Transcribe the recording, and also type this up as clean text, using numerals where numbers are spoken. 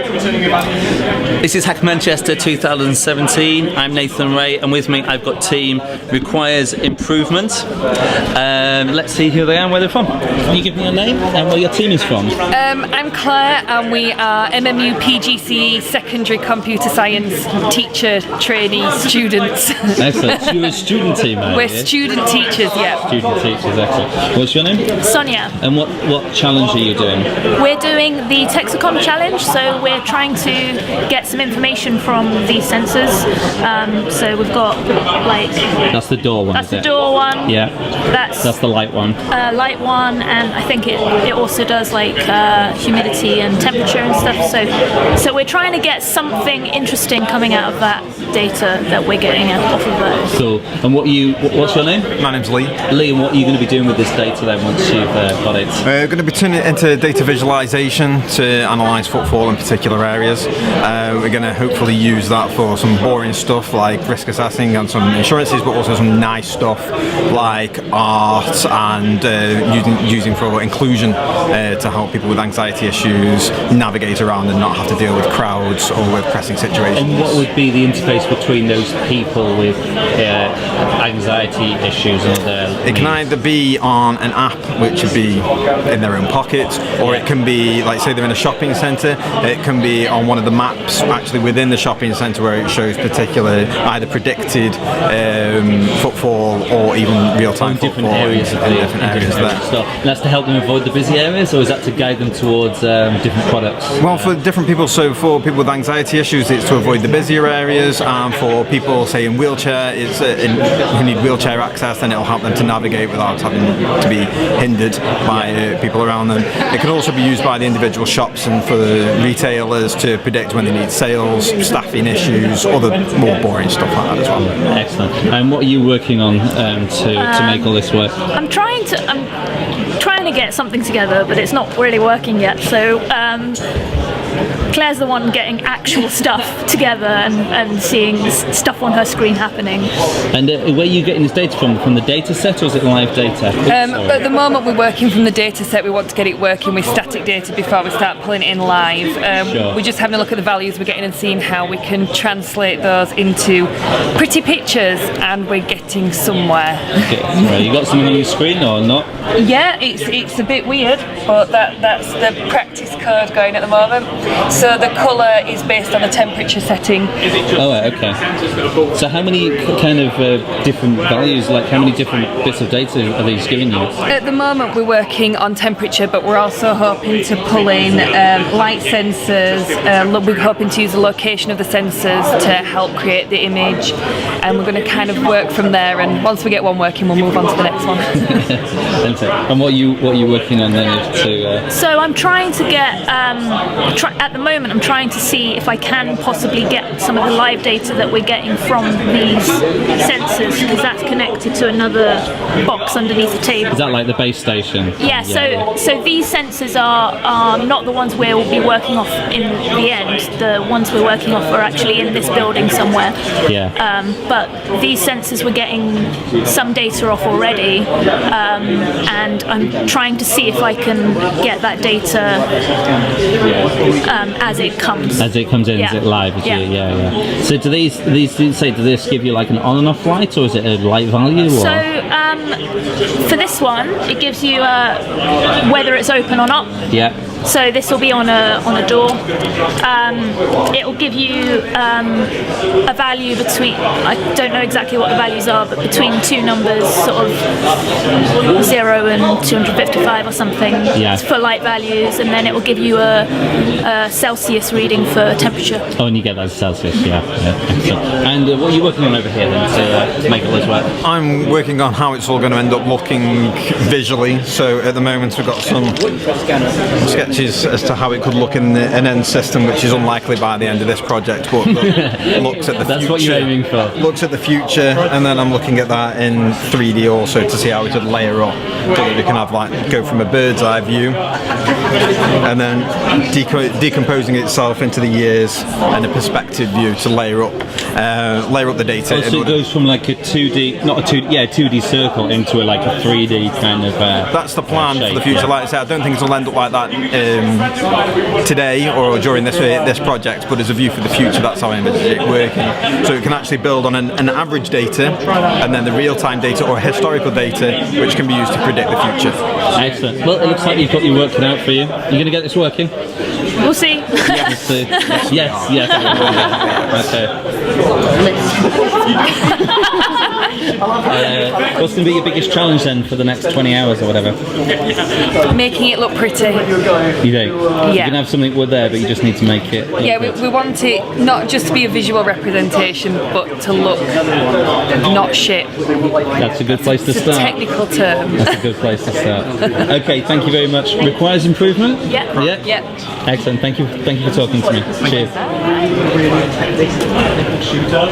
This is Hack Manchester 2017. I'm Nathan Ray, and with me I've got team Requires Improvement. Let's see who they are and where they're from. Can you give me your name and where your team is from? I'm Claire, and we are MMU PGCE Secondary Computer Science teacher, trainee, students. Excellent. So you're a student team, are We're you? student teachers, yeah. Student teachers, excellent. What's your name? Sonia. And what challenge are you doing? We're doing the Texacom challenge, so we're trying to get some information from these sensors. So we've got like... That's the door one, That's is the it? door one. Yeah. That's the light one. Light one, and I think it also does like humidity and temperature and stuff. So we're trying to get something interesting coming out of that data that we're getting off of those. Cool. And what's your name? My name's Lee. Lee, and what are you going to be doing with this data then once you've got it? We're going to be turning it into data visualization to analyse footfall in particular areas. We're going to hopefully use that for some boring stuff like risk assessing and some insurances, but also some nice stuff like art and using for inclusion to help people with anxiety issues navigate around and not have to deal with crowds or with pressing situations. And what would be the interface between those people with anxiety issues and other It can either be on an app, which would be in their own pocket, or it can be, like say they're in a shopping centre, it can be on one of the maps actually within the shopping centre where it shows particular, either predicted footfall or even real-time different footfall areas in different areas there. And that's to help them avoid the busy areas, or is that to guide them towards different products? Well, for different people, so for people with anxiety issues, it's to avoid the busier areas, and for people, say, in wheelchair, it's who need wheelchair access, then it'll help them to navigate without having to be hindered by people around them. It can also be used by the individual shops and for the retailers to predict when they need sales, staffing issues, other more boring stuff like that as well. Excellent. And what are you working on to make all this work? I'm trying to get something together, but it's not really working yet. So Claire's the one getting actual stuff together and seeing stuff on her screen happening. And where are you getting this data from the data set, or is it live data? At the moment we're working from the data set. We want to get it working with static data before we start pulling it in live. Sure. We're just having a look at the values we're getting and seeing how we can translate those into pretty pictures, and we're getting somewhere. Okay. Right. You got something on your screen or not? Yeah, it's a bit weird, but that's the practice code going at the moment. So the colour is based on the temperature setting. Oh, right, okay. So how many kind of different values, like how many different bits of data are these giving you? At the moment we're working on temperature, but we're also hoping to pull in light sensors. We're hoping to use the location of the sensors to help create the image, and we're going to kind of work from there, and once we get one working we'll move on to the next one. And what are you working on then to... So I'm trying to get, at the moment I'm trying to see if I can possibly get some of the live data that we're getting from these sensors, because that's connected to another box underneath the table. Is that like the base station? Yeah, so these sensors are not the ones we'll be working off in the end. The ones we're working off are actually in this building somewhere. Yeah. But these sensors we're getting some data off already, and I'm trying to see if I can get that data as it comes. As it comes in, is it live? Yeah. So do these do this give you like an on and off light, or is it a light value? Or? So for this one, it gives you whether it's open or not. Yeah. So this will be on a door. It will give you a value between, I don't know exactly what the values are, but between two numbers, sort of 0 and 255 or something, for light values, and then it will give you a Celsius reading for temperature. Oh, and you get that Celsius, yeah. Excellent. And what are you working on over here then to make all this work? I'm working on how it's all going to end up looking visually. So at the moment we've got some sketches as to how it could look in an end system, which is unlikely by the end of this project, but looks at the That's future. what you're aiming for. Looks at the future, and then I'm looking at that in 3D also to see how we could layer up, so that we can have go from a bird's eye view, and then decomposing itself into the years and a perspective view to layer up the data. Oh, so it goes from like a 2D, not a 2D circle into like a 3D kind of. That's the plan shape, for the future. yeah. Like I said, I don't think it'll end up like that today or during this project, but as a view for the future, that's how I envisage it working. So it can actually build on an average data and then the real-time data or historical data, which can be used to predict the future. Excellent. Well, it looks like you've got your work cut out for you. You're going to get this working? We'll see. We'll see. Yes. What's going to be your biggest challenge then for the next 20 hours or whatever? Making it look pretty. You do? Yeah. You can have something wood there, but you just need to make it look Yeah, good. we want it not just to be a visual representation, but to look not shit. That's a good place to It's a start. technical term. That's a good place to start. Okay, thank you very much. Requires improvement? Yeah. Yeah? Yeah. Excellent. Thank you for talking to me. Cheers. Shooter.